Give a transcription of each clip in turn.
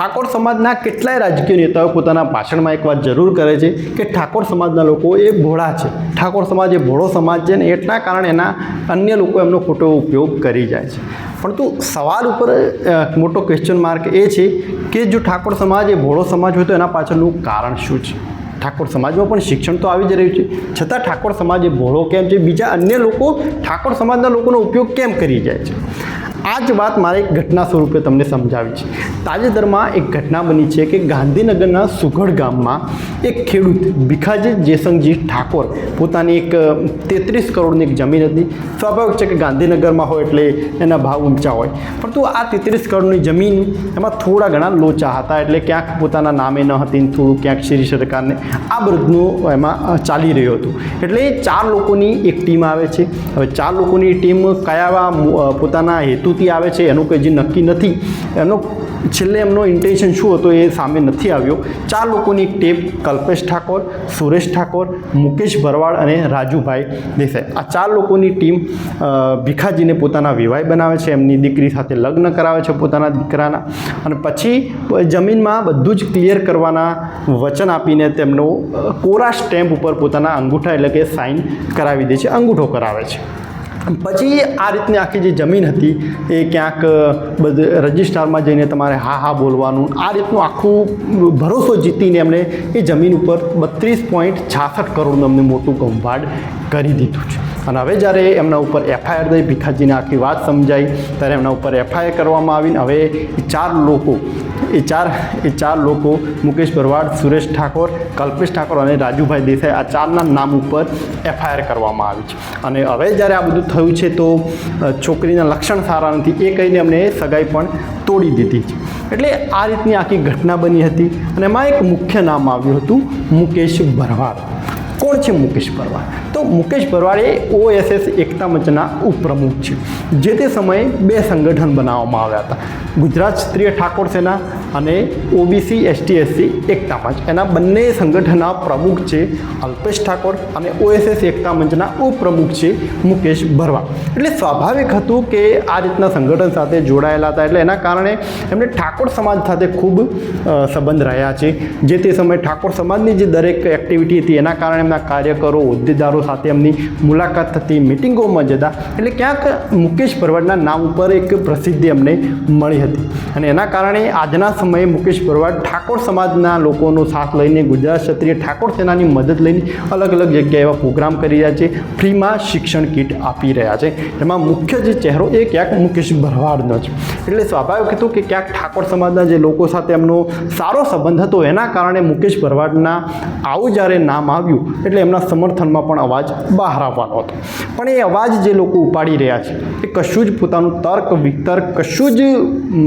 ઠાકોર સમાજના કેટલાય રાજકીય નેતાઓ પોતાના ભાષણમાં એક વાત જરૂર કરે છે કે ઠાકોર સમાજના લોકો એ ભોળા છે, ઠાકોર સમાજ એ ભોળો સમાજ છે ને એટલા કારણે એના અન્ય લોકો એમનો ખોટો ઉપયોગ કરી જાય છે. પરંતુ સવાલ ઉપર મોટો ક્વેશ્ચન માર્ક એ છે કે જો ઠાકોર સમાજ એ ભોળો સમાજ હોય તો એના પાછળનું કારણ શું છે? ઠાકોર સમાજમાં પણ શિક્ષણ તો આવી જ રહ્યું છે, છતાં ઠાકોર સમાજ એ ભોળો કેમ છે? બીજા અન્ય લોકો ઠાકોર સમાજના લોકોનો ઉપયોગ કેમ કરી જાય છે? આ જ વાત મારે એક ઘટના સ્વરૂપે તમને સમજાવી છે. તાજેતરમાં એક ઘટના બની છે કે ગાંધીનગરના સુઘડ ગામમાં એક ખેડૂત ભીખાજી જેસંગજી ઠાકોર પોતાની એક 33 કરોડની એક જમીન હતી. સ્વાભાવિક છે કે ગાંધીનગરમાં હોય એટલે એના ભાવ ઊંચા હોય, પરંતુ આ 33 કરોડની જમીન એમાં થોડા ઘણા લોચા હતા, એટલે ક્યાંક પોતાના નામે ન હતી, થોડું ક્યાંક શ્રી સરકારને આ બધું એમાં ચાલી રહ્યું હતું. એટલે 4 લોકોની એક ટીમ આવે છે. હવે 4 લોકોની ટીમ કયા પોતાના હેતુ આવે છે એનું કંઈ જે નક્કી નથી, એનો છેલ્લે એમનો ઇન્ટેન્શન શું હતો એ સામે નથી આવ્યો. 4 લોકોની ટીમ કલ્પેશ ઠાકોર, સુરેશ ઠાકોર, મુકેશ ભરવાડ અને રાજુભાઈ દેસાઈ, આ 4 લોકોની ટીમ ભીખાજીને પોતાના વિવાહ બનાવે છે, એમની દીકરી સાથે લગ્ન કરાવે છે પોતાના દીકરાના, અને પછી જમીનમાં બધું જ ક્લિયર કરવાના વચન આપીને તેમનો કોરા સ્ટેમ્પ ઉપર પોતાના અંગૂઠા એટલે કે સાઇન કરાવી દે છે, અંગૂઠો કરાવે છે. પછી આ રીતની આખી જે જમીન હતી એ ક્યાંક બધે રજિસ્ટ્રારમાં જઈને તમારે હા બોલવાનું, આ રીતનું આખું ભરોસો જીતીને એમણે એ જમીન ઉપર 32.66 કરોડનું અમને મોટું કૌભાંડ કરી દીધું છે. અને હવે જ્યારે એમના ઉપર એફઆઈઆર થઈ, ભીખાજીને આખી વાત સમજાઈ ત્યારે એમના ઉપર એફઆઈઆર કરવામાં આવીને હવે એ ચાર લોકો મુકેશ ભરવાડ, સુરેશ ઠાકોર, કલ્પેશ ઠાકોર અને રાજુભાઈ દેસાઈ, આ 4ના નામ ઉપર એફઆઈઆર કરવામાં આવી છે. અને હવે જ્યારે આ બધું થયું છે તો છોકરીના લક્ષણ સારા નથી એ કહીને અમને સગાઈ પણ તોડી દીધી છે. એટલે આ રીતની આખી ઘટના બની હતી. અને એમાં એક મુખ્ય નામ આવ્યું હતું મુકેશ ભરવાડ. કોણ છે મુકેશ ભરવાડ? તો મુકેશ ભરવાડ એ OSS એકતા મંચના ઉપપ્રમુખ છે. જે તે સમયે 2 સંગઠન બનાવવામાં આવ્યા હતા, ગુજરાત ક્ષત્રિય ઠાકોર સેના અને OBC ST/SC એકતા મંચ. એના બંને સંગઠનના પ્રમુખ છે અલ્પેશ ઠાકોર અને OSS એકતા મંચના ઉપપ્રમુખ છે મુકેશ ભરવાડ. એટલે સ્વાભાવિક હતું કે આ રીતના સંગઠન સાથે જોડાયેલા હતા, એટલે એના કારણે એમને ઠાકોર સમાજ સાથે ખૂબ સંબંધ રહ્યા છે. જે તે સમયે ઠાકોર સમાજની જે દરેક એક્ટિવિટી હતી એના કારણે એમના કાર્યકરો, હોદ્દેદારો સાથે એમની મુલાકાત થતી, મિટિંગોમાં જતા, એટલે ક્યાંક મુકેશ ભરવાડના નામ ઉપર એક પ્રસિદ્ધિ અમને મળી હતી. અને એના કારણે આજના સમયે મુકેશ ભરવાડ ઠાકોર સમાજના લોકોનો સાથ લઈને, ગુજરાત ક્ષત્રિય ઠાકોર સેનાની મદદ લઈને અલગ અલગ જગ્યાએ એવા પ્રોગ્રામ કરી રહ્યા છે, ફ્રીમાં શિક્ષણ કીટ આપી રહ્યા છે. એમાં મુખ્ય જે ચહેરો એ ક્યાંક મુકેશ ભરવાડનો છે. એટલે સ્વાભાવિક હતું કે ક્યાંક ઠાકોર સમાજના જે લોકો સાથે એમનો સારો સંબંધ હતો, એના કારણે મુકેશ ભરવાડના આવું જ્યારે નામ આવ્યું એટલે એમના સમર્થનમાં પણ અવાજ બહાર આવવાનો હતો. પણ એ અવાજ જે લોકો ઉપાડી રહ્યા છે એ કશું જ પોતાનું તર્ક વિતર્ક, કશું જ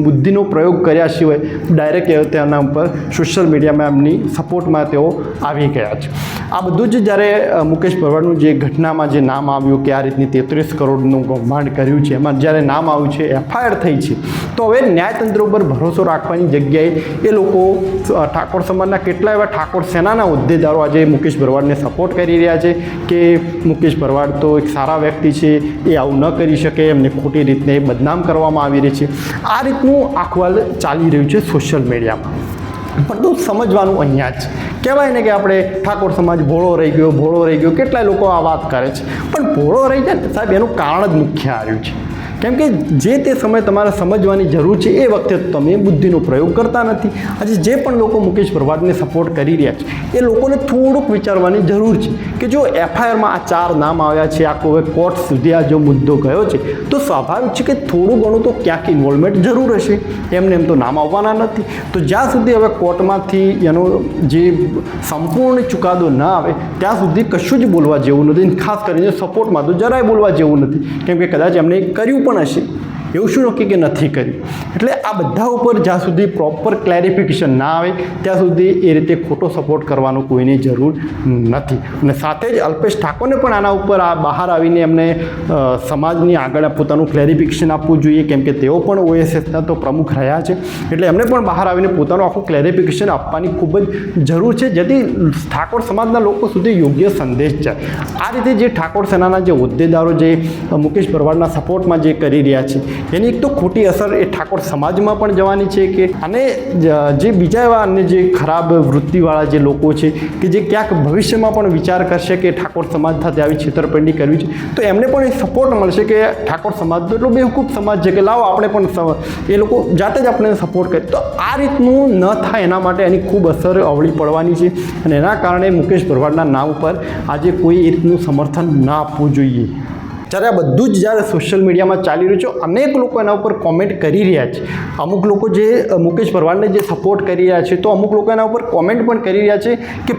બુદ્ધિનો પ્રયોગ કર્યા સિવાય ડાયરેક્ટ તેના ઉપર સોશિયલ મીડિયામાં એમની સપોર્ટમાં તેઓ આવી ગયા છે. આ બધું જ જ્યારે મુકેશ ભરવાડનું જે ઘટનામાં જે નામ આવ્યું કે આ રીતની 33 કરોડનું કૌભાંડ કર્યું છે, એમાં જ્યારે નામ આવ્યું છે, એફઆઈઆર થઈ છે, તો હવે ન્યાયતંત્ર ઉપર ભરોસો રાખવાની જગ્યાએ એ લોકો ઠાકોર સમાજના કેટલા એવા ઠાકોર સેનાના હોદ્દેદારો આજે મુકેશ ભરવાડને સપોર્ટ કરી રહ્યા છે કે મુકેશ ભરવાડ તો એક સારા વ્યક્તિ છે, એ આવું ન કરી શકે, એમને ખોટી રીતને બદનામ કરવામાં આવી રહી છે. આ રીતનું આખવાલ ચાલી રહ્યું છે સોશિયલ મીડિયામાં. પણ તો સમજવાનું અહીંયા જ કહેવાય ને કે આપણે ઠાકોર સમાજ ભોળો રહી ગયો, કેટલાય લોકો આ વાત કરે છે. પણ ભોળો રહી જાય ને સાહેબ, એનું કારણ જ મુખ્ય આવ્યું છે. કેમ કે જે તે સમયે તમારે સમજવાની જરૂર છે, એ વખતે તમે બુદ્ધિનો પ્રયોગ કરતા નથી. આજે જે પણ લોકો મુકેશ ભરવાડને સપોર્ટ કરી રહ્યા છે એ લોકોને થોડુંક વિચારવાની જરૂર છે કે જો એફઆઈઆરમાં આ 4 નામ આવ્યા છે, આખો હવે કોર્ટ સુધી આ જો મુદ્દો ગયો છે, તો સ્વાભાવિક છે કે થોડું ઘણું તો ક્યાંક ઇન્વોલ્વમેન્ટ જરૂર હશે. એમને એમ તો નામ આવવાના નથી. તો જ્યાં સુધી હવે કોર્ટમાંથી એનો જે સંપૂર્ણ ચુકાદો ન આવે ત્યાં સુધી કશું જ બોલવા જેવું નથી. ખાસ કરીને સપોર્ટમાં તો જરાય બોલવા જેવું નથી, કેમ કે કદાચ એમને કર્યું પણ હશે, એવું શું નક્કી કે નથી કર્યું. એટલે આ બધા ઉપર જ્યાં સુધી પ્રોપર ક્લેરિફિકેશન ના આવે ત્યાં સુધી એ રીતે ખોટો સપોર્ટ કરવાનો કોઈની જરૂર નથી. અને સાથે જ અલ્પેશ ઠાકોરને પણ આના ઉપર આ બહાર આવીને એમને સમાજની આગળ પોતાનું ક્લેરિફિકેશન આપવું જોઈએ, કેમ કે તેઓ પણ OSSના તો પ્રમુખ રહ્યા છે. એટલે એમને પણ બહાર આવીને પોતાનું આખું ક્લેરિફિકેશન આપવાની ખૂબ જ જરૂર છે, જેથી ઠાકોર સમાજના લોકો સુધી યોગ્ય સંદેશ જાય. આ રીતે જે ઠાકોર સેનાના જે હોદ્દેદારો જે મુકેશ ભરવાડના સપોર્ટમાં જે કરી રહ્યા છે એની એક તો ખોટી અસર એ ઠાકોર સમાજમાં પણ જવાની છે કે અને જે બીજા એવા અન્ય જે ખરાબ વૃત્તિવાળા જે લોકો છે કે જે ક્યાંક ભવિષ્યમાં પણ વિચાર કરશે કે ઠાકોર સમાજ સાથે આવી છેતરપિંડી કરવી છે તો એમને પણ એ સપોર્ટ મળશે કે ઠાકોર સમાજ તો એટલો બેવકૂફ સમાજ છે કે લાવો આપણે પણ એ લોકો જાતે જ આપણે સપોર્ટ કરે. તો આ રીતનું ન થાય એના માટે એની ખૂબ અસર અવળી પડવાની છે અને એના કારણે મુકેશ ભરવાડના નામ ઉપર આજે કોઈ એ રીતનું સમર્થન ના આપવું જોઈએ. જ્યારે આ બધું જ જ્યારે સોશિયલ મીડિયામાં ચાલી રહ્યું છે અનેક લોકો એના ઉપર કોમેન્ટ કરી રહ્યા છે. અમુક લોકો જે મુકેશ ભરવાડને જે સપોર્ટ કરી રહ્યા છે તો અમુક લોકો એના ઉપર કોમેન્ટ પણ કરી રહ્યા છે કે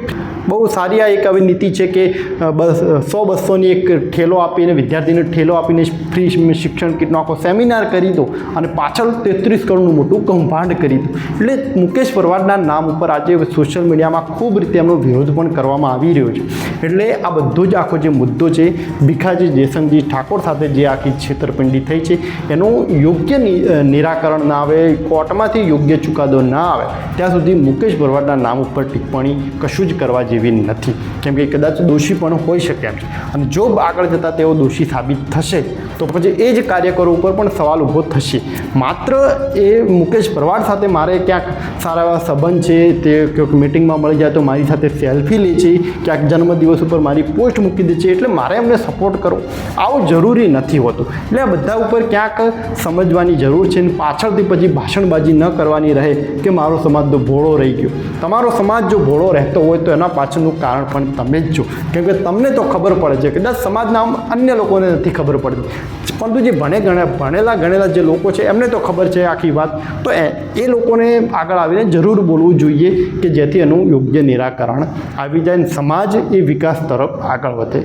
બહુ સારી આ એક આવી નીતિ છે કે 100-200ની એક ઠેલો આપીને વિદ્યાર્થીને ઠેલો આપીને ફ્રી શિક્ષણ કીટનો આખો સેમિનાર કરી દો અને પાછળ 33 કરોડનું મોટું કૌભાંડ કરી દો. એટલે મુકેશ ભરવાડના નામ ઉપર આજે સોશિયલ મીડિયામાં ખૂબ રીતે એમનો વિરોધ પણ કરવામાં આવી રહ્યો છે. એટલે આ બધો જ આખો જે મુદ્દો છે ભીખાજી દેસંગજી ઠાકોર સાથે જે આખી છેતરપિંડી થઈ છે એનું યોગ્ય નિરાકરણ ના આવે, કોર્ટમાંથી યોગ્ય ચુકાદો ના આવે ત્યાં સુધી મુકેશ ભરવાડના નામ ઉપર ટિપ્પણી કશું જ કરવા જેવી નથી. કેમ કે કદાચ દોષી પણ હોઈ શકે એમ છે અને જો આગળ જતાં તેઓ દોષી સાબિત થશે તો પછી એ જ કાર્યકરો ઉપર પણ સવાલ ઊભો થશે. માત્ર એ મુકેશ ભરવાડ સાથે મારે ક્યાંક સારા એવા સંબંધ છે, તે ક્યાંક મિટિંગમાં મળી જાય તો મારી સાથે સેલ્ફી લે છે, ક્યાંક જન્મદિવસ ઉપર મારી પોસ્ટ મૂકી દે છે એટલે મારે એમને સપોર્ટ કરો, આવું જરૂરી નથી હોતું. એટલે આ બધા ઉપર ક્યાંક સમજવાની જરૂર છે અને પાછળથી પછી ભાષણબાજી ન કરવાની રહે કે મારો સમાજ તો ભોળો રહી ગયો. તમારો સમાજ જો ભોળો રહેતો હોય તો એના પાછળનું કારણ પણ તમે જ છો. કેમ કે તમને તો ખબર પડે છે, કદાચ સમાજના અન્ય લોકોને નથી ખબર પડતી, પરંતુ જે ભણેલા ગણેલા જે લોકો છે એમને તો ખબર છે આખી વાત. તો એ લોકોને આગળ આવીને જરૂર બોલવું જોઈએ કે જેથી એનું યોગ્ય નિરાકરણ આવી જાય અને સમાજ એ વિકાસ તરફ આગળ વધે.